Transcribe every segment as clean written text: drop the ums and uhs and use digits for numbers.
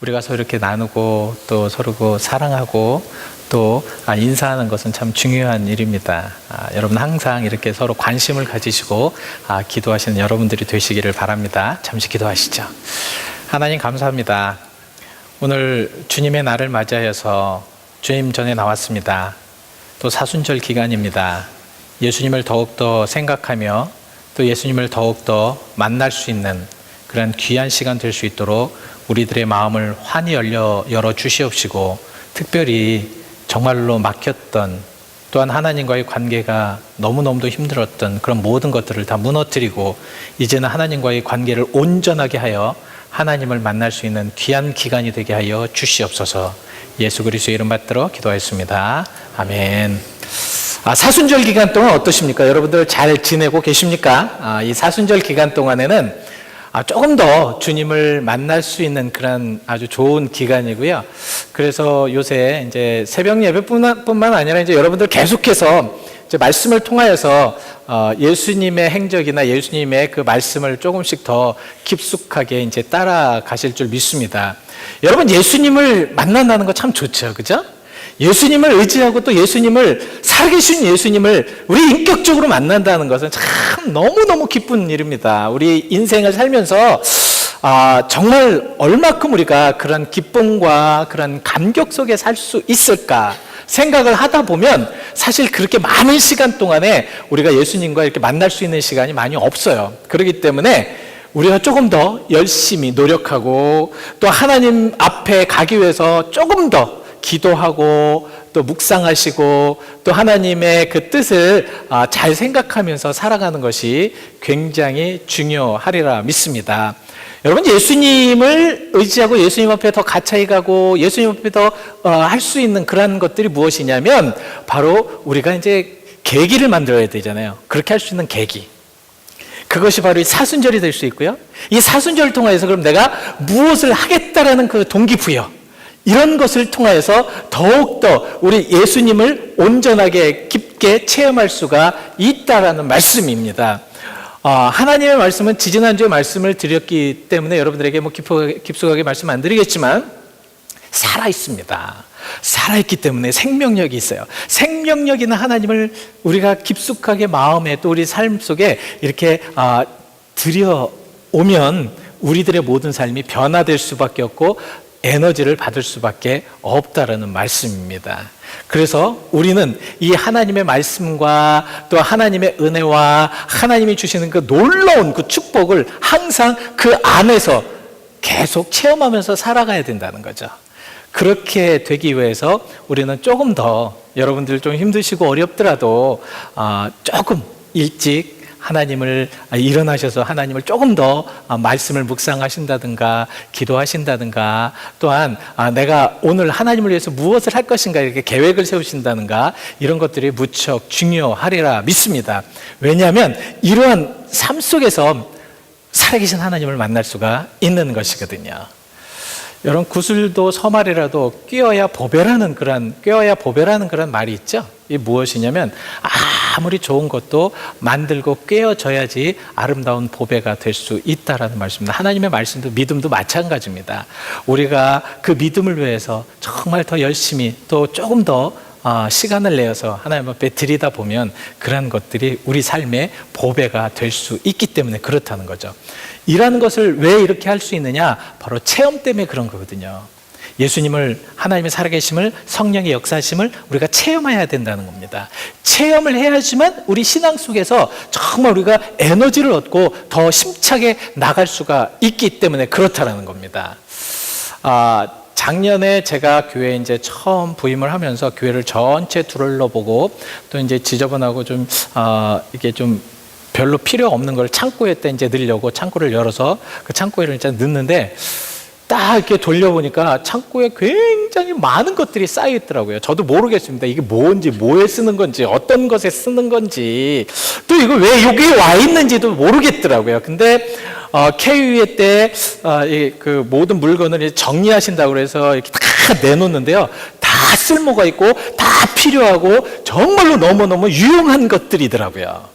우리가 서로 이렇게 나누고 또 서로 사랑하고 또 인사하는 것은 참 중요한 일입니다. 여러분 항상 이렇게 서로 관심을 가지시고 기도하시는 여러분들이 되시기를 바랍니다. 잠시 기도하시죠. 하나님 감사합니다. 오늘 주님의 날을 맞이하여서 주님 전에 나왔습니다. 또 사순절 기간입니다. 예수님을 더욱더 생각하며 또 예수님을 더욱더 만날 수 있는 그런 귀한 시간 될 수 있도록 우리들의 마음을 환히 열어 주시옵시고, 특별히 정말로 막혔던, 또한 하나님과의 관계가 너무너무도 힘들었던 그런 모든 것들을 다 무너뜨리고 이제는 하나님과의 관계를 온전하게 하여 하나님을 만날 수 있는 귀한 기간이 되게 하여 주시옵소서. 예수 그리스도의 이름 받들어 기도하였습니다. 아멘. 사순절 기간 동안 어떠십니까? 여러분들 잘 지내고 계십니까? 이 사순절 기간 동안에는 조금 더 주님을 만날 수 있는 그런 아주 좋은 기간이고요. 그래서 요새 이제 새벽 예배뿐만 아니라 이제 여러분들 계속해서 이제 말씀을 통하여서 예수님의 행적이나 예수님의 그 말씀을 조금씩 더 깊숙하게 이제 따라가실 줄 믿습니다. 여러분, 예수님을 만난다는 거 참 좋죠, 그죠? 예수님을 의지하고 또 예수님을, 살아계신 예수님을 우리 인격적으로 만난다는 것은 참 너무너무 기쁜 일입니다. 우리 인생을 살면서 정말 얼마큼 우리가 그런 기쁨과 그런 감격 속에 살 수 있을까 생각을 하다 보면 사실 그렇게 많은 시간 동안에 우리가 예수님과 이렇게 만날 수 있는 시간이 많이 없어요. 그렇기 때문에 우리가 조금 더 열심히 노력하고 또 하나님 앞에 가기 위해서 조금 더 기도하고 또 묵상하시고 또 하나님의 그 뜻을 잘 생각하면서 살아가는 것이 굉장히 중요하리라 믿습니다. 여러분, 예수님을 의지하고 예수님 앞에 더 가까이 가고 예수님 앞에 더 할 수 있는 그런 것들이 무엇이냐면 바로 우리가 이제 계기를 만들어야 되잖아요. 그렇게 할 수 있는 계기, 그것이 바로 이 사순절이 될 수 있고요. 이 사순절을 통해서 그럼 내가 무엇을 하겠다라는 그 동기부여, 이런 것을 통해서 더욱더 우리 예수님을 온전하게 깊게 체험할 수가 있다라는 말씀입니다. 하나님의 말씀은 지지난주에 말씀을 드렸기 때문에 여러분들에게 뭐 깊숙하게 말씀 안 드리겠지만 살아있습니다. 살아있기 때문에 생명력이 있어요. 생명력 있는 하나님을 우리가 깊숙하게 마음에 또 우리 삶 속에 이렇게 들여오면 우리들의 모든 삶이 변화될 수밖에 없고 에너지를 받을 수밖에 없다라는 말씀입니다. 그래서 우리는 이 하나님의 말씀과 또 하나님의 은혜와 하나님이 주시는 그 놀라운 그 축복을 항상 그 안에서 계속 체험하면서 살아가야 된다는 거죠. 그렇게 되기 위해서 우리는 조금 더, 여러분들 좀 힘드시고 어렵더라도 조금 일찍 하나님을 일어나셔서 하나님을 조금 더 말씀을 묵상하신다든가 기도하신다든가, 또한 내가 오늘 하나님을 위해서 무엇을 할 것인가 이렇게 계획을 세우신다든가, 이런 것들이 무척 중요하리라 믿습니다. 왜냐하면 이러한 삶 속에서 살아계신 하나님을 만날 수가 있는 것이거든요. 여러분, 구슬도 서말이라도 꿰어야 보배라는 그런 말이 있죠. 이게 무엇이냐면 아무리 좋은 것도 만들고 꿰어져야지 아름다운 보배가 될 수 있다라는 말씀입니다. 하나님의 말씀도 믿음도 마찬가지입니다. 우리가 그 믿음을 위해서 정말 더 열심히 또 조금 더 시간을 내어서 하나님 앞에 드리다 보면 그런 것들이 우리 삶의 보배가 될 수 있기 때문에 그렇다는 거죠. 이라는 것을 왜 이렇게 할 수 있느냐? 바로 체험 때문에 그런 거거든요. 예수님을, 하나님의 살아계심을, 성령의 역사심을 우리가 체험해야 된다는 겁니다. 체험을 해야지만 우리 신앙 속에서 정말 우리가 에너지를 얻고 더 힘차게 나갈 수가 있기 때문에 그렇다는 겁니다. 작년에 제가 교회에 이제 처음 부임을 하면서 교회를 전체 둘러보고 또 이제 지저분하고 좀 이게 좀 별로 필요 없는 걸 창고에 이제 넣으려고 창고를 열어서 그 창고에 이제 넣는데 딱 이렇게 돌려보니까 창고에 굉장히 많은 것들이 쌓여 있더라고요. 저도 모르겠습니다. 이게 뭔지, 뭐에 쓰는 건지, 어떤 것에 쓰는 건지, 또 이거 왜 여기에 와 있는지도 모르겠더라고요. 근데 KU회 때 그 모든 물건을 정리하신다고 해서 이렇게 다 내놓는데요. 다 쓸모가 있고 다 필요하고 정말로 너무너무 유용한 것들이더라고요.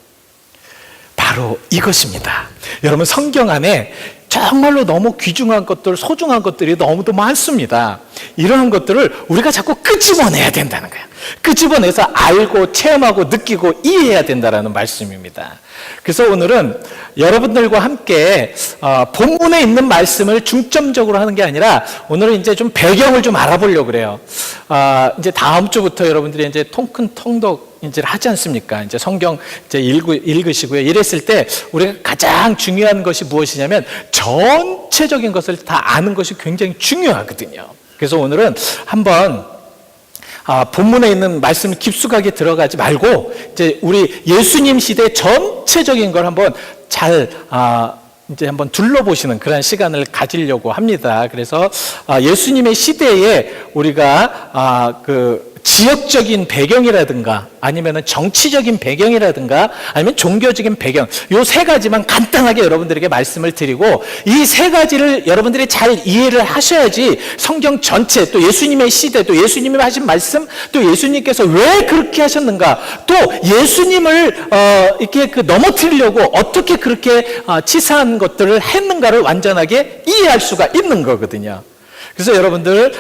바로 이것입니다. 여러분, 성경 안에 정말로 너무 귀중한 것들, 소중한 것들이 너무도 많습니다. 이러한 것들을 우리가 자꾸 끄집어내야 된다는 거예요. 끄집어내서 알고 체험하고 느끼고 이해해야 된다는 말씀입니다. 그래서 오늘은 여러분들과 함께 본문에 있는 말씀을 중점적으로 하는 게 아니라 오늘은 이제 좀 배경을 좀 알아보려고 그래요. 이제 다음 주부터 여러분들이 이제 통큰 통독 이제 하지 않습니까? 이제 성경 이제 읽으시고요. 이랬을 때 우리가 가장 중요한 것이 무엇이냐면 전체적인 것을 다 아는 것이 굉장히 중요하거든요. 그래서 오늘은 한번 본문에 있는 말씀을 깊숙하게 들어가지 말고 이제 우리 예수님 시대 전체적인 걸 한번 잘 이제 한번 둘러보시는 그런 시간을 가지려고 합니다. 그래서 예수님의 시대에 우리가 그 지역적인 배경이라든가 아니면 정치적인 배경이라든가 아니면 종교적인 배경 요 세 가지만 간단하게 여러분들에게 말씀을 드리고 이 세 가지를 여러분들이 잘 이해를 하셔야지 성경 전체 또 예수님의 시대 또 예수님이 하신 말씀 또 예수님께서 왜 그렇게 하셨는가 또 예수님을 이렇게 넘어뜨리려고 어떻게 그렇게 치사한 것들을 했는가를 완전하게 이해할 수가 있는 거거든요. 그래서 여러분들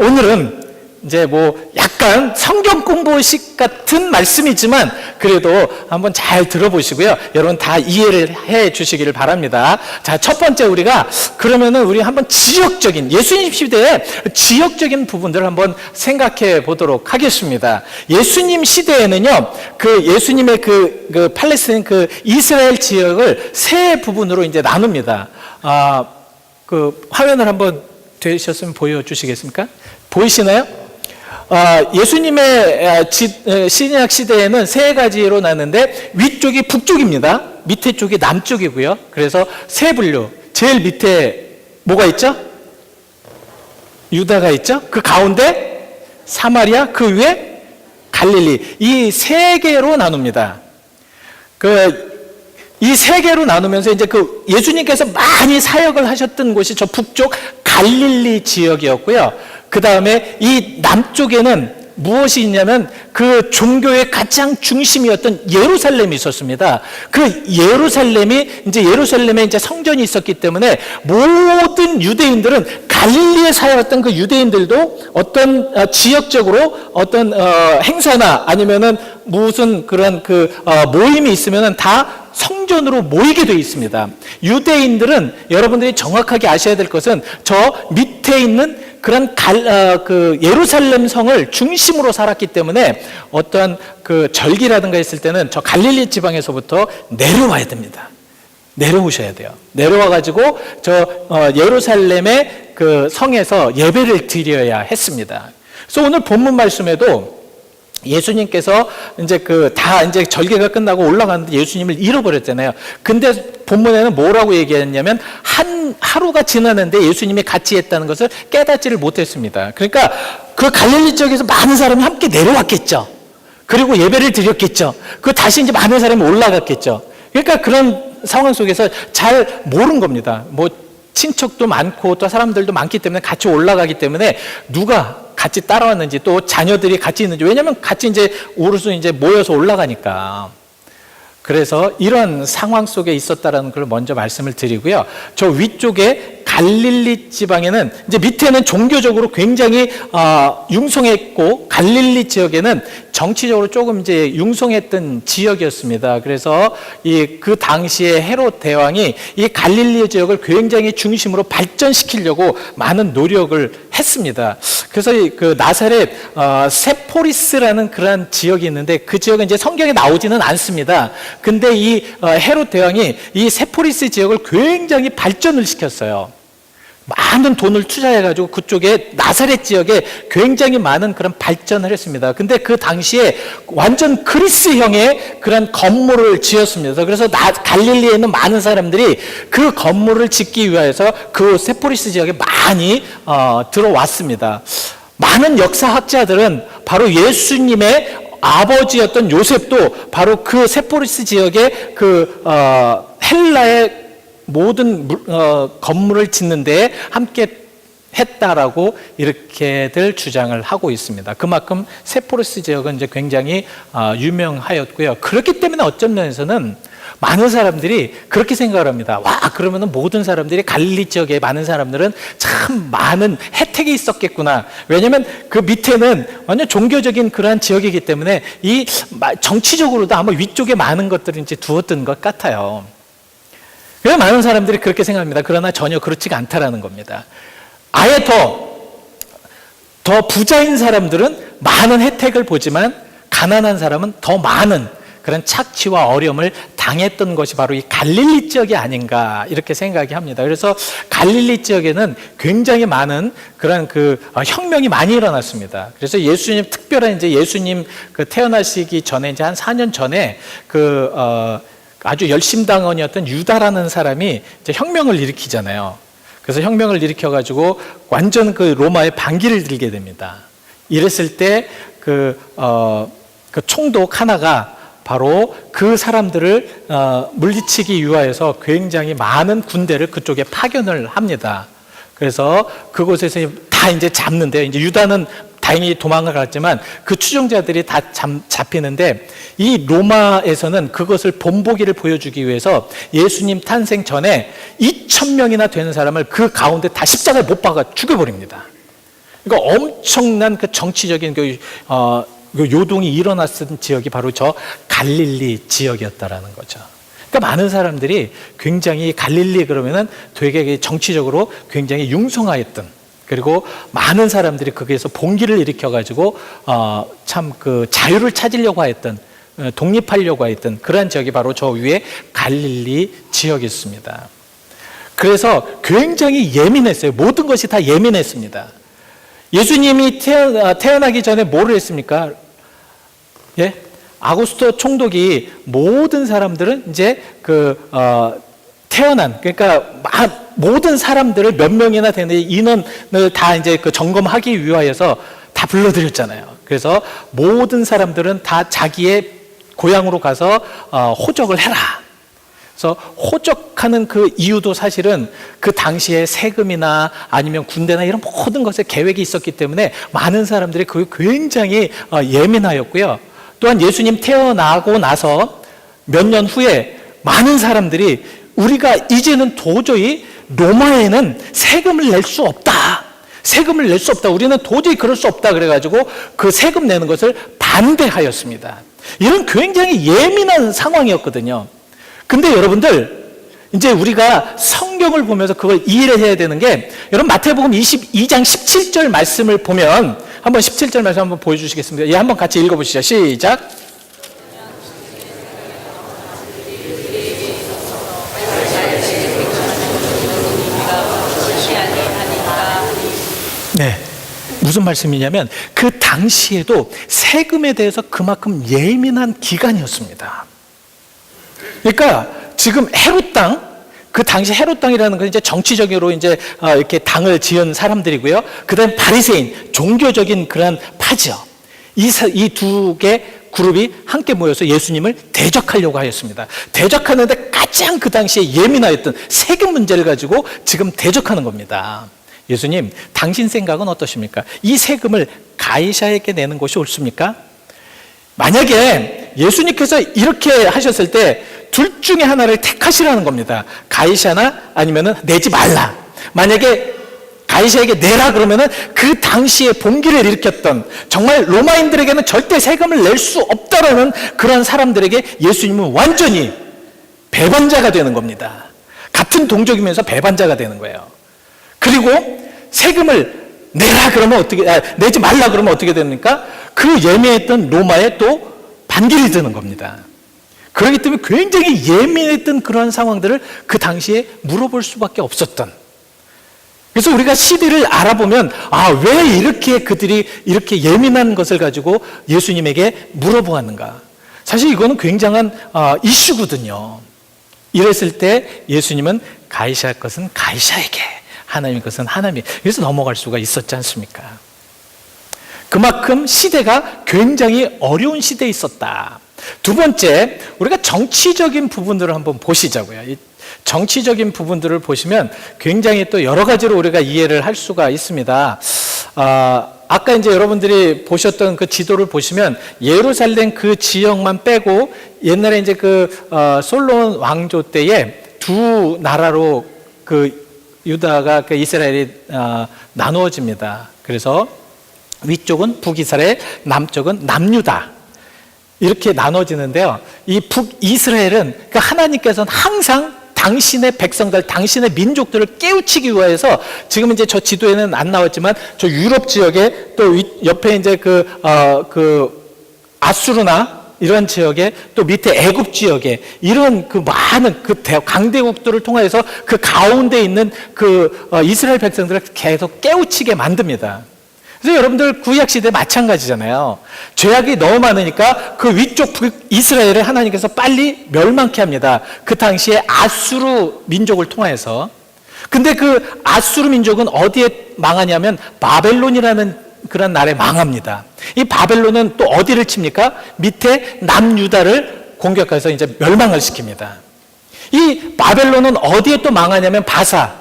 오늘은 이제 뭐 약간 성경 공부식 같은 말씀이지만 그래도 한번 잘 들어보시고요. 여러분 다 이해를 해 주시기를 바랍니다. 자, 첫 번째 우리가 그러면은 우리 한번 지역적인 예수님 시대의 지역적인 부분들을 한번 생각해 보도록 하겠습니다. 예수님 시대에는요, 그 예수님의 그 팔레스타인 그 이스라엘 지역을 세 부분으로 이제 나눕니다. 그 화면을 한번 되셨으면 보여주시겠습니까? 보이시나요? 예수님의 신약 시대에는 세 가지로 나는데 위쪽이 북쪽입니다. 밑에 쪽이 남쪽이고요. 그래서 세 분류. 제일 밑에 뭐가 있죠? 유다가 있죠? 그 가운데 사마리아, 그 위에 갈릴리. 이 세 개로 나눕니다. 이 세 개로 나누면서 이제 그 예수님께서 많이 사역을 하셨던 곳이 저 북쪽 갈릴리 지역이었고요. 그 다음에 이 남쪽에는 무엇이 있냐면 그 종교의 가장 중심이었던 예루살렘이 있었습니다. 그 예루살렘에 이제 성전이 있었기 때문에 모든 유대인들은 갈릴리에 살았던 그 유대인들도 어떤 지역적으로 어떤 행사나 아니면은 무슨 그런 모임이 있으면은 다 성전으로 모이게 되어 있습니다. 유대인들은 여러분들이 정확하게 아셔야 될 것은 저 밑에 있는 그런 예루살렘 성을 중심으로 살았기 때문에 어떠한 그 절기라든가 했을 때는 저 갈릴리 지방에서부터 내려와야 됩니다. 내려오셔야 돼요. 내려와가지고 저 예루살렘의 그 성에서 예배를 드려야 했습니다. 그래서 오늘 본문 말씀에도 예수님께서 이제 다 이제 절개가 끝나고 올라가는데 예수님을 잃어버렸잖아요. 근데 본문에는 뭐라고 얘기했냐면 하루가 지났는데 예수님이 같이 했다는 것을 깨닫지를 못했습니다. 그러니까 그 갈릴리 지역에서 많은 사람이 함께 내려왔겠죠. 그리고 예배를 드렸겠죠. 다시 이제 많은 사람이 올라갔겠죠. 그러니까 그런 상황 속에서 잘 모른 겁니다. 뭐 친척도 많고 또 사람들도 많기 때문에 같이 올라가기 때문에 누가 같이 따라왔는지 또 자녀들이 같이 있는지 왜냐하면 같이 이제 오르수 이제 모여서 올라가니까 그래서 이런 상황 속에 있었다라는 걸 먼저 말씀을 드리고요. 저 위쪽에 갈릴리 지방에는 이제 밑에는 종교적으로 굉장히 융성했고 갈릴리 지역에는 정치적으로 조금 이제 융성했던 지역이었습니다. 그래서 그 당시에 헤롯 대왕이 이 갈릴리 지역을 굉장히 중심으로 발전시키려고 많은 노력을 했습니다. 그래서 그 나사렛 세포리스라는 그런 지역이 있는데 그 지역은 이제 성경에 나오지는 않습니다. 근데 이 헤롯 대왕이 이 세포리스 지역을 굉장히 발전을 시켰어요. 많은 돈을 투자해가지고 그쪽에 나사렛 지역에 굉장히 많은 그런 발전을 했습니다. 근데 그 당시에 완전 그리스형의 그런 건물을 지었습니다. 그래서 갈릴리에 있는 많은 사람들이 그 건물을 짓기 위해서 그 세포리스 지역에 많이 들어왔습니다. 많은 역사학자들은 바로 예수님의 아버지였던 요셉도 바로 그 세포리스 지역의 헬라의 모든 건물을 짓는데 함께 했다라고 이렇게들 주장을 하고 있습니다. 그만큼 세포리스 지역은 이제 굉장히 유명하였고요. 그렇기 때문에 어떤 면에서는 많은 사람들이 그렇게 생각을 합니다. 와, 그러면은 모든 사람들이 갈릴리 지역에 많은 사람들은 참 많은 혜택이 있었겠구나. 왜냐하면 그 밑에는 완전 종교적인 그러한 지역이기 때문에 이 정치적으로도 아마 위쪽에 많은 것들을 이제 두었던 것 같아요. 그래서 많은 사람들이 그렇게 생각합니다. 그러나 전혀 그렇지가 않다라는 겁니다. 아예 더 부자인 사람들은 많은 혜택을 보지만 가난한 사람은 더 많은 그런 착취와 어려움을 당했던 것이 바로 이 갈릴리 지역이 아닌가 이렇게 생각이 합니다. 그래서 갈릴리 지역에는 굉장히 많은 그런 혁명이 많이 일어났습니다. 그래서 예수님 특별한 이제 예수님 태어나시기 전에 이제 한 4년 전에 아주 열심당원이었던 유다라는 사람이 이제 혁명을 일으키잖아요. 그래서 혁명을 일으켜가지고 완전 로마의 반기를 들게 됩니다. 이랬을 때 그 총독 하나가 바로 그 사람들을 물리치기 위하여서 굉장히 많은 군대를 그쪽에 파견을 합니다. 그래서 그곳에서 다 이제 잡는데요. 이제 유다는 다행히 도망을 갔지만 그 추종자들이 다 잡히는데 이 로마에서는 그것을 본보기를 보여주기 위해서 예수님 탄생 전에 2,000명이나 되는 사람을 그 가운데 다 십자가에 못 박아 죽여버립니다. 그러니까 엄청난 그 정치적인 요동이 일어났던 지역이 바로 저 갈릴리 지역이었다라는 거죠. 그러니까 많은 사람들이 굉장히 갈릴리 그러면은 되게 정치적으로 굉장히 융성하였던, 그리고 많은 사람들이 거기에서 봉기를 일으켜가지고 참 자유를 찾으려고 했던, 독립하려고 했던 그러한 지역이 바로 저 위에 갈릴리 지역이었습니다. 그래서 굉장히 예민했어요. 모든 것이 다 예민했습니다. 예수님이 태어나기 전에 뭐를 했습니까? 예? 아구스토 총독이 모든 사람들은 이제 그러니까 모든 사람들을 몇 명이나 되는 인원을 다 이제 점검하기 위하여서 다 불러들였잖아요. 그래서 모든 사람들은 다 자기의 고향으로 가서 호적을 해라. 그래서 호적하는 그 이유도 사실은 그 당시에 세금이나 아니면 군대나 이런 모든 것에 계획이 있었기 때문에 많은 사람들이 그게 굉장히 예민하였고요. 또한 예수님 태어나고 나서 몇 년 후에 많은 사람들이 우리가 이제는 도저히 로마에는 세금을 낼 수 없다. 세금을 낼 수 없다. 우리는 도저히 그럴 수 없다. 그래가지고 그 세금 내는 것을 반대하였습니다. 이런 굉장히 예민한 상황이었거든요. 근데 여러분들, 이제 우리가 성경을 보면서 그걸 이해를 해야 되는 게, 여러분 마태복음 22장 17절 말씀을 보면, 한번 17절 말씀 한번 보여주시겠습니다. 예, 한번 같이 읽어보시죠. 시작. 네. 무슨 말씀이냐면 그 당시에도 세금에 대해서 그만큼 예민한 기간이었습니다. 그러니까 지금 헤롯 땅, 그 당시 헤롯 땅이라는 건 이제 정치적으로 이제 이렇게 당을 지은 사람들이고요. 그다음 바리새인, 종교적인 그런 파죠. 이 두 개 그룹이 함께 모여서 예수님을 대적하려고 하였습니다. 대적하는데 가장 그 당시에 예민하였던 세금 문제를 가지고 지금 대적하는 겁니다. 예수님, 당신 생각은 어떠십니까? 이 세금을 가이사에게 내는 것이 옳습니까? 만약에 예수님께서 이렇게 하셨을 때 둘 중에 하나를 택하시라는 겁니다. 가이사나 아니면은 내지 말라. 만약에 가이사에게 내라 그러면은 그 당시에 봉기를 일으켰던, 정말 로마인들에게는 절대 세금을 낼 수 없다라는 그런 사람들에게 예수님은 완전히 배반자가 되는 겁니다. 같은 동족이면서 배반자가 되는 거예요. 그리고 세금을 내라 그러면 내지 말라 그러면 어떻게 됩니까? 그 예민했던 로마에 또 반기를 드는 겁니다. 그렇기 때문에 굉장히 예민했던 그런 상황들을 그 당시에 물어볼 수밖에 없었던. 그래서 우리가 시대를 알아보면 왜 이렇게 그들이 이렇게 예민한 것을 가지고 예수님에게 물어보았는가. 사실 이거는 굉장한 이슈거든요. 이랬을 때 예수님은 가이사 것은 가이사에게, 하나님 것은 하나님. 그래서 넘어갈 수가 있었지 않습니까? 그만큼 시대가 굉장히 어려운 시대에 있었다. 두 번째, 우리가 정치적인 부분들을 한번 보시자고요. 이 정치적인 부분들을 보시면 굉장히 또 여러 가지로 우리가 이해를 할 수가 있습니다. 아까 이제 여러분들이 보셨던 그 지도를 보시면 예루살렘 그 지역만 빼고 옛날에 이제 솔로몬 왕조 때에 두 나라로 유다가 이스라엘이 나누어집니다. 그래서 위쪽은 북이스라엘, 남쪽은 남유다. 이렇게 나눠지는데요. 이 북이스라엘은 하나님께서는 항상 당신의 백성들, 당신의 민족들을 깨우치기 위해서 지금 이제 저 지도에는 안 나왔지만 저 유럽 지역에 또 옆에 이제 아수르나 이런 지역에 또 밑에 애굽 지역에 이런 많은 강대국들을 통해서 그 가운데 있는 이스라엘 백성들을 계속 깨우치게 만듭니다. 그래서 여러분들 구약 시대 마찬가지잖아요. 죄악이 너무 많으니까 그 위쪽 이스라엘을 하나님께서 빨리 멸망케 합니다. 그 당시에 아수르 민족을 통해서. 근데 그 아수르 민족은 어디에 망하냐면 바벨론이라는 그런 나라에 망합니다. 이 바벨론은 또 어디를 칩니까? 밑에 남유다를 공격해서 이제 멸망을 시킵니다. 이 바벨론은 어디에 또 망하냐면 바사.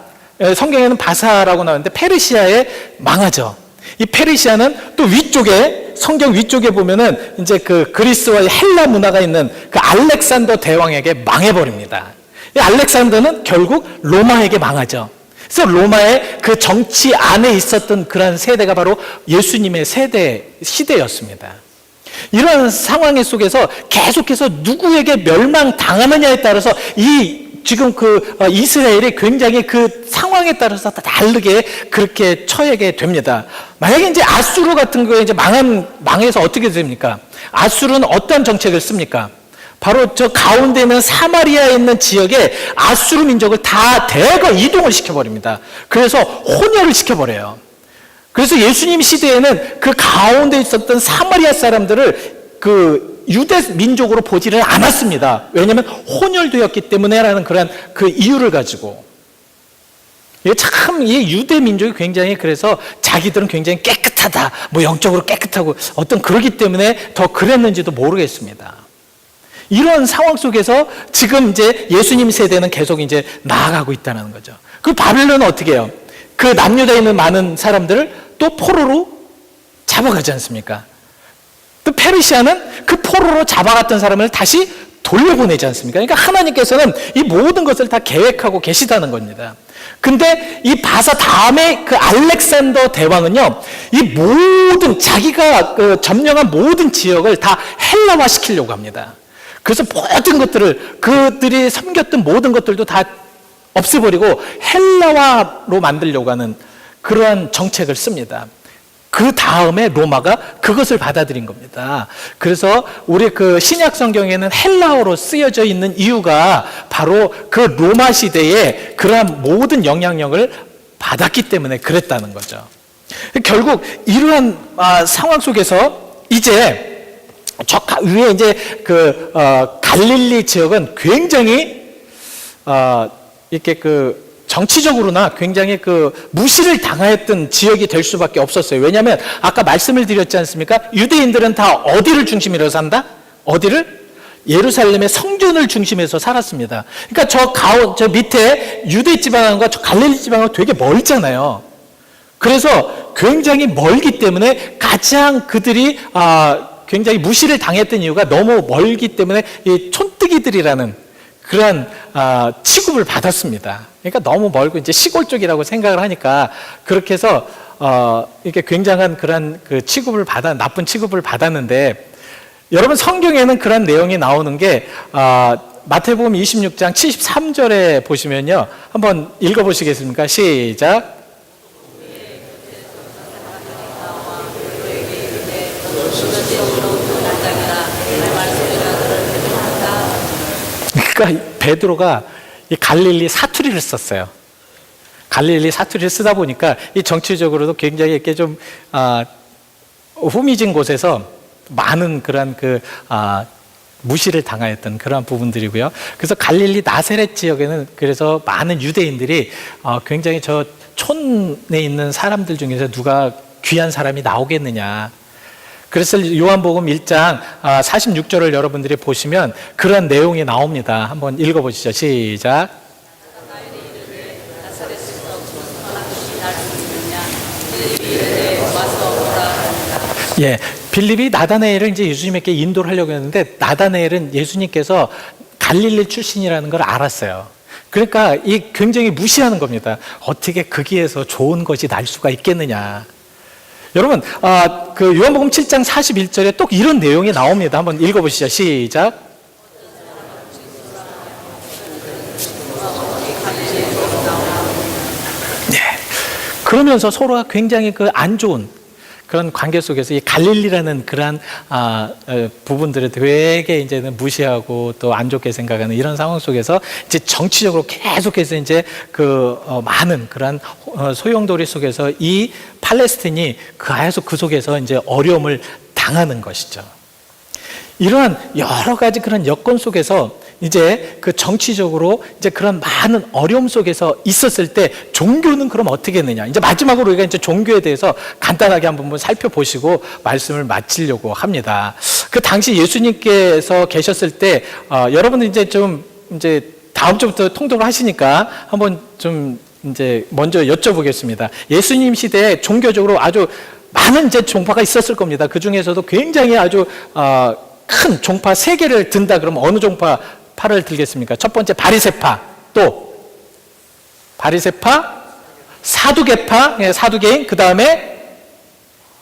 성경에는 바사라고 나오는데 페르시아에 망하죠. 이 페르시아는 또 위쪽에, 성경 위쪽에 보면은 이제 그리스와 헬라 문화가 있는 알렉산더 대왕에게 망해버립니다. 이 알렉산더는 결국 로마에게 망하죠. 그래서 로마의 그 정치 안에 있었던 그런 세대가 바로 예수님의 시대였습니다. 이런 상황 속에서 계속해서 누구에게 멸망당하느냐에 따라서 지금 이스라엘이 굉장히 상황에 따라서 다 다르게 그렇게 처하게 됩니다. 만약에 이제 아수르 같은 거에 이제 망해서 어떻게 됩니까? 아수르는 어떤 정책을 씁니까? 바로 저 가운데 있는 사마리아에 있는 지역에 아수르 민족을 다 대거 이동을 시켜버립니다. 그래서 혼혈을 시켜버려요. 그래서 예수님 시대에는 그 가운데 있었던 사마리아 사람들을 유대 민족으로 보지를 않았습니다. 왜냐하면 혼혈되었기 때문에라는 그런 이유를 가지고. 이 유대 민족이 굉장히 그래서 자기들은 굉장히 깨끗하다, 영적으로 깨끗하고 그러기 때문에 더 그랬는지도 모르겠습니다. 이런 상황 속에서 지금 이제 예수님 세대는 계속 이제 나아가고 있다는 거죠. 그 바벨론은 어떻게 해요? 그 남유다에 있는 많은 사람들을 또 포로로 잡아가지 않습니까? 또 페르시아는 그 포로로 잡아갔던 사람을 다시 돌려보내지 않습니까? 그러니까 하나님께서는 이 모든 것을 다 계획하고 계시다는 겁니다. 근데 이 바사 다음에 알렉산더 대왕은요, 이 모든 자기가 점령한 모든 지역을 다 헬라화 시키려고 합니다. 그래서 모든 것들을 그들이 섬겼던 모든 것들도 다 없애버리고 헬라화로 만들려고 하는 그러한 정책을 씁니다. 그 다음에 로마가 그것을 받아들인 겁니다. 그래서 우리 신약 성경에는 헬라어로 쓰여져 있는 이유가 바로 그 로마 시대에 그러한 모든 영향력을 받았기 때문에 그랬다는 거죠. 결국 이러한 상황 속에서 이제 저 위에 이제 갈릴리 지역은 굉장히 이렇게 정치적으로나 굉장히 무시를 당하였던 지역이 될 수밖에 없었어요. 왜냐하면 아까 말씀을 드렸지 않습니까? 유대인들은 다 어디를 중심으로 산다? 어디를? 예루살렘의 성전을 중심에서 살았습니다. 그러니까 저 밑에 유대 지방과 저 갈릴리 지방은 되게 멀잖아요. 그래서 굉장히 멀기 때문에 가장 그들이 굉장히 무시를 당했던 이유가 너무 멀기 때문에 이 촌뜨기들이라는 그런 취급을 받았습니다. 그러니까 너무 멀고 이제 시골 쪽이라고 생각을 하니까 그렇게 해서 이렇게 굉장한 그런 나쁜 취급을 받았는데, 여러분 성경에는 그런 내용이 나오는 게 마태복음 26장 73절에 보시면요, 한번 읽어보시겠습니까? 시작. 그러니까 베드로가 이 갈릴리 사투리를 썼어요. 갈릴리 사투리를 쓰다 보니까 이 정치적으로도 굉장히 이렇게 좀 후미진 곳에서 많은 그런 무시를 당하였던 그런 부분들이고요. 그래서 갈릴리 나세렛 지역에는 그래서 많은 유대인들이 굉장히 저 촌에 있는 사람들 중에서 누가 귀한 사람이 나오겠느냐. 그래서 요한복음 1장 46절을 여러분들이 보시면 그런 내용이 나옵니다. 한번 읽어보시죠. 시작. 예, 빌립이 나다나엘을 이제 예수님에게 인도를 하려고 했는데 나다나엘은 예수님께서 갈릴리 출신이라는 걸 알았어요. 그러니까 이 굉장히 무시하는 겁니다. 어떻게 거기에서 좋은 것이 날 수가 있겠느냐. 여러분, 그 요한복음 7장 41절에 또 이런 내용이 나옵니다. 한번 읽어보시죠. 시작. 네. 그러면서 서로가 굉장히 그 안 좋은 그런 관계 속에서 이 갈릴리라는 그러한 부분들을 되게 이제는 무시하고 또 안 좋게 생각하는 이런 상황 속에서 이제 정치적으로 계속해서 이제 그 많은 그러한 소용돌이 속에서 이 팔레스틴이 그 속에서 이제 어려움을 당하는 것이죠. 이러한 여러 가지 그런 여건 속에서 이제 그 정치적으로 이제 그런 많은 어려움 속에서 있었을 때 종교는 그럼 어떻게 했느냐. 이제 마지막으로 우리가 이제 종교에 대해서 간단하게 한번 살펴보시고 말씀을 마치려고 합니다. 그 당시 예수님께서 계셨을 때, 여러분들 이제 좀 이제 다음 주부터 통독을 하시니까 한번 좀 이제 먼저 여쭤보겠습니다. 예수님 시대에 종교적으로 아주 많은 이제 종파가 있었을 겁니다. 그 중에서도 굉장히 아주 큰 종파 3개를 든다 그러면 어느 종파를 들겠습니까? 첫 번째 바리새파, 또 바리새파, 사두개파, 사두개인, 그 다음에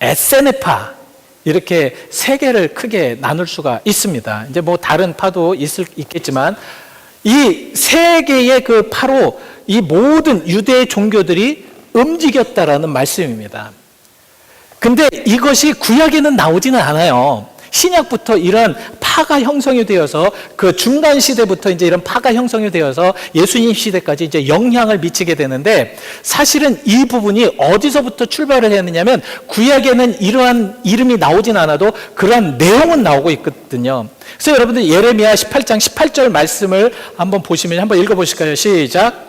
에세네파, 이렇게 3개를 크게 나눌 수가 있습니다. 이제 뭐 다른 파도 있겠지만 이 3개의 그 파로 이 모든 유대 종교들이 움직였다라는 말씀입니다. 근데 이것이 구약에는 나오지는 않아요. 신약부터 이런 파가 형성이 되어서 그 중간 시대부터 이제 이런 파가 형성이 되어서 예수님 시대까지 이제 영향을 미치게 되는데, 사실은 이 부분이 어디서부터 출발을 했느냐면 구약에는 이러한 이름이 나오진 않아도 그러한 내용은 나오고 있거든요. 그래서 여러분들 예레미야 18장 18절 말씀을 한번 보시면 한번 읽어보실까요? 시작.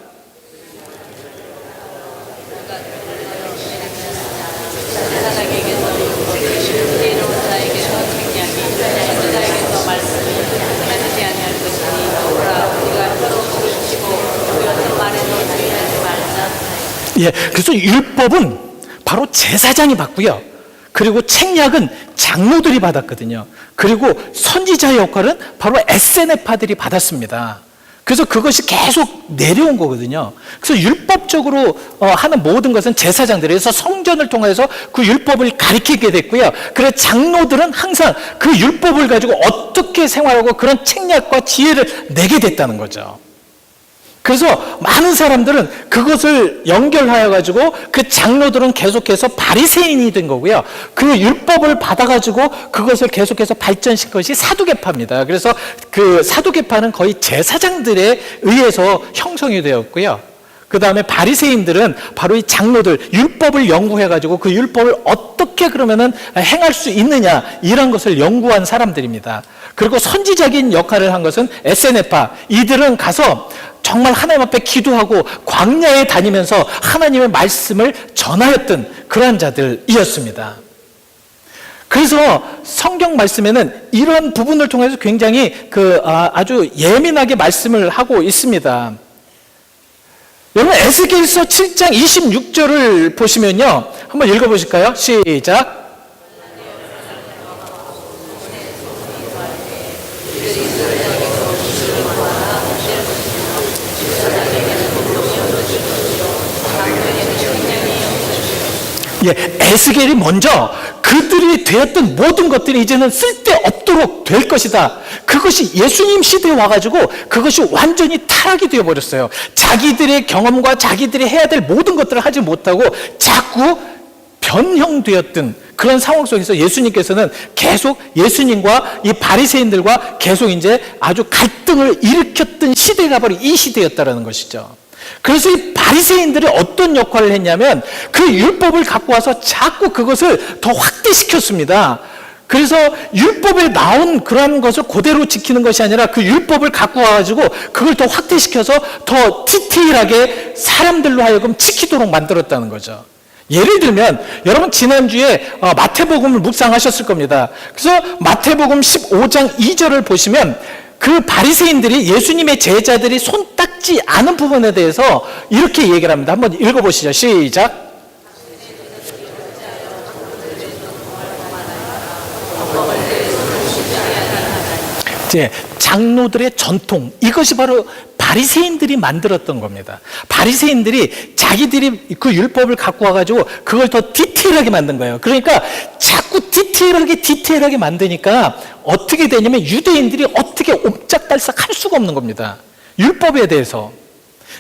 예, 그래서 율법은 바로 제사장이 받고요. 그리고 책략은 장로들이 받았거든요. 그리고 선지자의 역할은 바로 에세네파들이 받았습니다. 그래서 그것이 계속 내려온 거거든요. 그래서 율법적으로 하는 모든 것은 제사장들이, 그래서 성전을 통해서 그 율법을 가리키게 됐고요. 그래서 장로들은 항상 그 율법을 가지고 어떻게 생활하고 그런 책략과 지혜를 내게 됐다는 거죠. 그래서 많은 사람들은 그것을 연결하여 가지고 그 장로들은 계속해서 바리새인이 된 거고요. 그 율법을 받아 가지고 그것을 계속해서 발전시킨 것이 사두개파입니다. 그래서 그 사두개파는 거의 제사장들에 의해서 형성이 되었고요. 그 다음에 바리새인들은 바로 이 장로들, 율법을 연구해 가지고 그 율법을 어떻게 그러면은 행할 수 있느냐, 이런 것을 연구한 사람들입니다. 그리고 선지적인 역할을 한 것은 에세네파, 이들은 가서 정말 하나님 앞에 기도하고 광야에 다니면서 하나님의 말씀을 전하였던 그러한 자들이었습니다. 그래서 성경 말씀에는 이런 부분을 통해서 굉장히 아주 예민하게 말씀을 하고 있습니다. 여러분, 에스겔서 7장 26절을 보시면요, 한번 읽어보실까요? 시작. 예, 에스겔이 먼저 그들이 되었던 모든 것들이 이제는 쓸데없도록 될 것이다. 그것이 예수님 시대에 와가지고 그것이 완전히 타락이 되어버렸어요. 자기들의 경험과 자기들이 해야 될 모든 것들을 하지 못하고 자꾸 변형되었던 그런 상황 속에서 예수님께서는 계속 예수님과 이 바리새인들과 계속 이제 아주 갈등을 일으켰던 시대가 바로 이 시대였다라는 것이죠. 그래서 이 바리새인들이 어떤 역할을 했냐면 그 율법을 갖고 와서 자꾸 그것을 더 확대시켰습니다. 그래서 율법에 나온 그런 것을 그대로 지키는 것이 아니라 그 율법을 갖고 와가지고 그걸 더 확대시켜서 더 디테일하게 사람들로 하여금 지키도록 만들었다는 거죠. 예를 들면 여러분 지난주에 마태복음을 묵상하셨을 겁니다. 그래서 마태복음 15장 2절을 보시면 그 바리새인들이 예수님의 제자들이 손 닦지 않은 부분에 대해서 이렇게 얘기를 합니다. 한번 읽어보시죠. 시작. 이제 장로들의 전통, 이것이 바로 바리새인들이 만들었던 겁니다. 바리새인들이 자기들이 그 율법을 갖고 와가지고 그걸 더 디테일하게 만든 거예요. 그러니까 자꾸 디테일하게 만드니까 어떻게 되냐면 유대인들이 어떻게 옴짝달싹 할 수가 없는 겁니다. 율법에 대해서.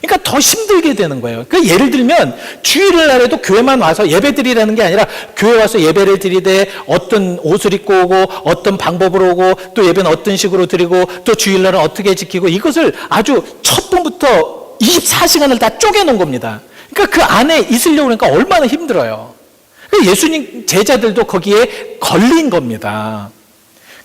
그러니까 더 힘들게 되는 거예요. 그러니까 예를 들면 주일을 날에도 교회만 와서 예배드리라는 게 아니라 교회 와서 예배를 드리되 어떤 옷을 입고 오고 어떤 방법으로 오고 또 예배는 어떤 식으로 드리고 또 주일날은 어떻게 지키고 이것을 아주 첫 번부터 24시간을 다 쪼개놓은 겁니다. 그러니까 그 안에 있으려고 하니까 얼마나 힘들어요. 그러니까 예수님 제자들도 거기에 걸린 겁니다.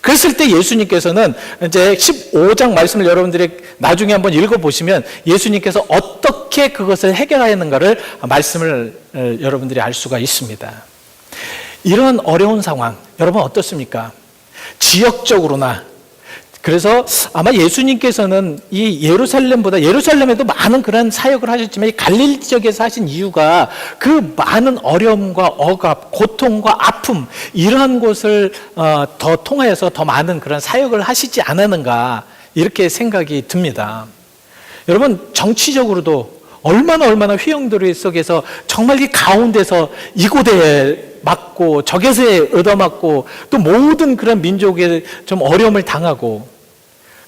그랬을 때 예수님께서는 이제 15장 말씀을 여러분들이 나중에 한번 읽어보시면 예수님께서 어떻게 그것을 해결하였는가를 말씀을 여러분들이 알 수가 있습니다. 이런 어려운 상황, 여러분 어떻습니까? 지역적으로나 그래서 아마 예수님께서는 이 예루살렘에도 많은 그런 사역을 하셨지만 이 갈릴리 지역에서 하신 이유가 그 많은 어려움과 억압, 고통과 아픔 이러한 곳을 더 통하여서 더 많은 그런 사역을 하시지 않았는가 이렇게 생각이 듭니다. 여러분 정치적으로도 얼마나 휘영도리 속에서 정말 이 가운데서 이곳에 맞고 저곳에 얻어맞고 또 모든 그런 민족에 좀 어려움을 당하고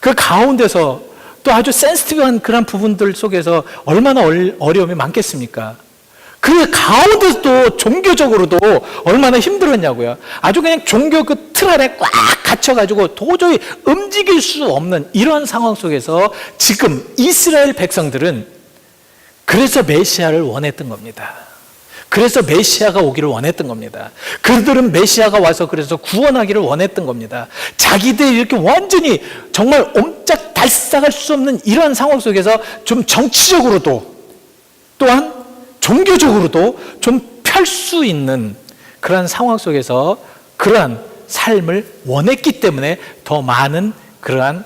그 가운데서 또 아주 센시티브한 그런 부분들 속에서 얼마나 어려움이 많겠습니까? 그 가운데서도 종교적으로도 얼마나 힘들었냐고요. 아주 그냥 종교 그 틀 안에 꽉 갇혀가지고 도저히 움직일 수 없는 이런 상황 속에서 지금 이스라엘 백성들은 그래서 메시아를 원했던 겁니다. 그래서 메시아가 오기를 원했던 겁니다. 그들은 메시아가 와서 그래서 구원하기를 원했던 겁니다. 자기들이 이렇게 완전히 정말 옴짝달싹할 수 없는 이러한 상황 속에서 좀 정치적으로도 또한 종교적으로도 좀 펼 수 있는 그러한 상황 속에서 그러한 삶을 원했기 때문에 더 많은 그러한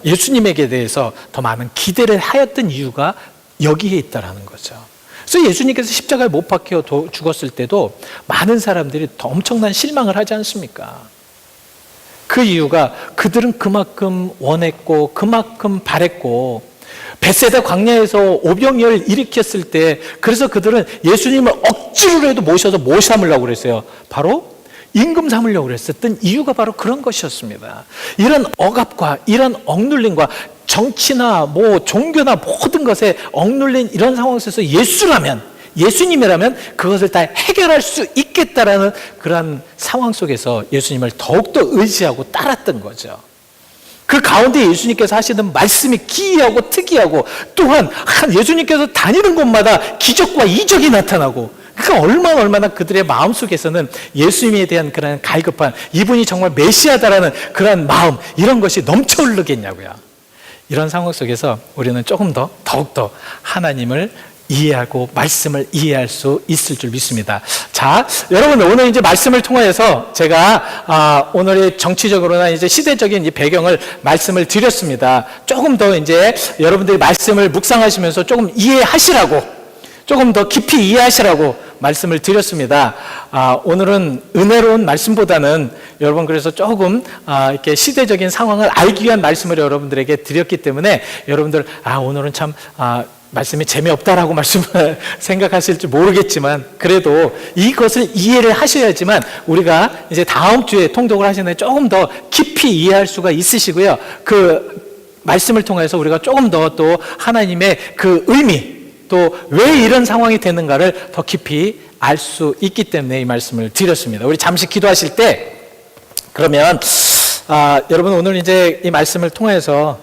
예수님에게 대해서 더 많은 기대를 하였던 이유가 여기에 있다라는 거죠. 그래서 예수님께서 십자가에 못 박혀 죽었을 때도 많은 사람들이 더 엄청난 실망을 하지 않습니까? 그 이유가 그들은 그만큼 원했고 그만큼 바랬고 벳세다 광야에서 오병이어를 일으켰을 때 그래서 그들은 예수님을 억지로라도 모셔서 뭐 삼으려고 그랬어요? 바로 임금 삼으려고 그랬었던 이유가 바로 그런 것이었습니다. 이런 억압과 이런 억눌림과 정치나 뭐 종교나 모든 것에 억눌린 이런 상황 속에서 예수님이라면 그것을 다 해결할 수 있겠다라는 그런 상황 속에서 예수님을 더욱더 의지하고 따랐던 거죠. 그 가운데 예수님께서 하시는 말씀이 기이하고 특이하고 또한 예수님께서 다니는 곳마다 기적과 이적이 나타나고 그러니까 얼마나 그들의 마음속에서는 예수님에 대한 그런 갈급한 이분이 정말 메시아다라는 그런 마음 이런 것이 넘쳐 흐르겠냐고요. 이런 상황 속에서 우리는 조금 더 더욱더 하나님을 이해하고 말씀을 이해할 수 있을 줄 믿습니다. 자, 여러분 오늘 이제 말씀을 통해서 제가 오늘의 정치적으로나 이제 시대적인 이 배경을 말씀을 드렸습니다. 조금 더 이제 여러분들이 말씀을 묵상하시면서 조금 이해하시라고, 조금 더 깊이 이해하시라고 말씀을 드렸습니다. 오늘은 은혜로운 말씀보다는 여러분 그래서 조금 이렇게 시대적인 상황을 알기 위한 말씀을 여러분들에게 드렸기 때문에 여러분들 오늘은 참 말씀이 재미없다라고 말씀을 생각하실지 모르겠지만 그래도 이것을 이해를 하셔야지만 우리가 이제 다음 주에 통독을 하시는 조금 더 깊이 이해할 수가 있으시고요. 그 말씀을 통해서 우리가 조금 더 또 하나님의 그 의미 또 왜 이런 상황이 되는가를 더 깊이 알 수 있기 때문에 이 말씀을 드렸습니다. 우리 잠시 기도하실 때 그러면 여러분 오늘 이제 이 말씀을 통해서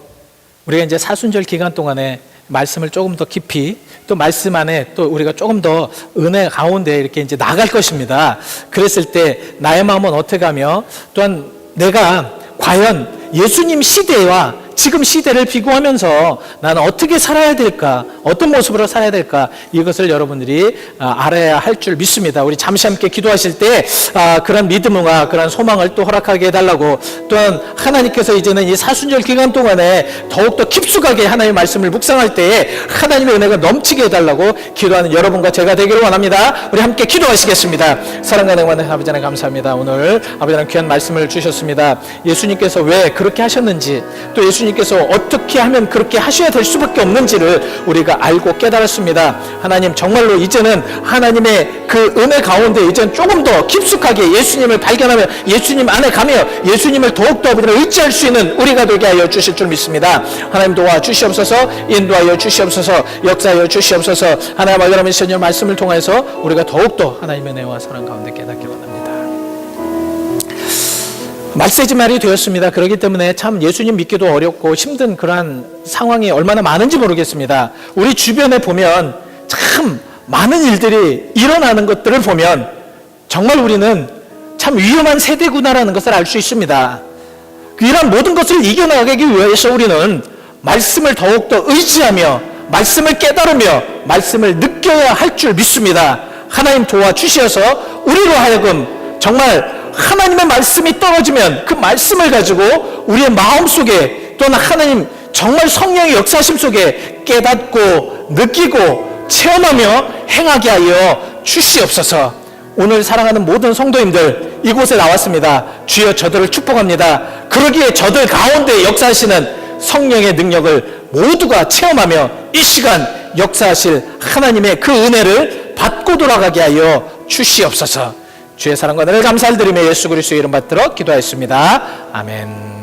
우리가 이제 사순절 기간 동안에 말씀을 조금 더 깊이 또 말씀 안에 또 우리가 조금 더 은혜 가운데 이렇게 이제 나갈 것입니다. 그랬을 때 나의 마음은 어떻게 하며 또한 내가 과연 예수님 시대와 지금 시대를 비교하면서 나는 어떻게 살아야 될까, 어떤 모습으로 살아야 될까, 이것을 여러분들이 알아야 할 줄 믿습니다. 우리 잠시 함께 기도하실 때 그런 믿음과 그런 소망을 또 허락하게 해달라고, 또한 하나님께서 이제는 이 사순절 기간 동안에 더욱더 깊숙하게 하나님의 말씀을 묵상할 때에 하나님의 은혜가 넘치게 해달라고 기도하는 여러분과 제가 되기를 원합니다. 우리 함께 기도하시겠습니다. 사랑하는 아버지 하나님 감사합니다. 오늘 아버지 하나님 귀한 말씀을 주셨습니다. 예수님께서 왜 그렇게 하셨는지, 또 예수님께서 어떻게 하면 그렇게 하셔야 될 수밖에 없는지를 우리가 알고 깨달았습니다. 하나님, 정말로 이제는 하나님의 그 은혜 가운데 이제는 조금 더 깊숙하게 예수님을 발견하며 예수님 안에 가며 예수님을 더욱더 의지할 수 있는 우리가 되게 하여 주실 줄 믿습니다. 하나님 도와주시옵소서, 인도하여 주시옵소서, 역사하여 주시옵소서. 하나님 아버지 하나님 말씀을 통해서 우리가 더욱더 하나님의 은혜와 사랑 가운데 깨닫기 원합니다. 말세지 말이 되었습니다. 그렇기 때문에 참 예수님 믿기도 어렵고 힘든 그러한 상황이 얼마나 많은지 모르겠습니다. 우리 주변에 보면 참 많은 일들이 일어나는 것들을 보면 정말 우리는 참 위험한 세대구나라는 것을 알 수 있습니다. 이런 모든 것을 이겨나가기 위해서 우리는 말씀을 더욱더 의지하며 말씀을 깨달으며 말씀을 느껴야 할 줄 믿습니다. 하나님 도와주셔서 우리로 하여금 정말 하나님의 말씀이 떨어지면 그 말씀을 가지고 우리의 마음속에, 또는 하나님 정말 성령의 역사심 속에 깨닫고 느끼고 체험하며 행하게 하여 주시옵소서. 오늘 사랑하는 모든 성도님들 이곳에 나왔습니다. 주여 저들을 축복합니다. 그러기에 저들 가운데 역사하시는 성령의 능력을 모두가 체험하며 이 시간 역사하실 하나님의 그 은혜를 받고 돌아가게 하여 주시옵소서. 주의 사랑과 은혜를 감사를 드리며 예수 그리스도의 이름 받들어 기도하였습니다. 아멘.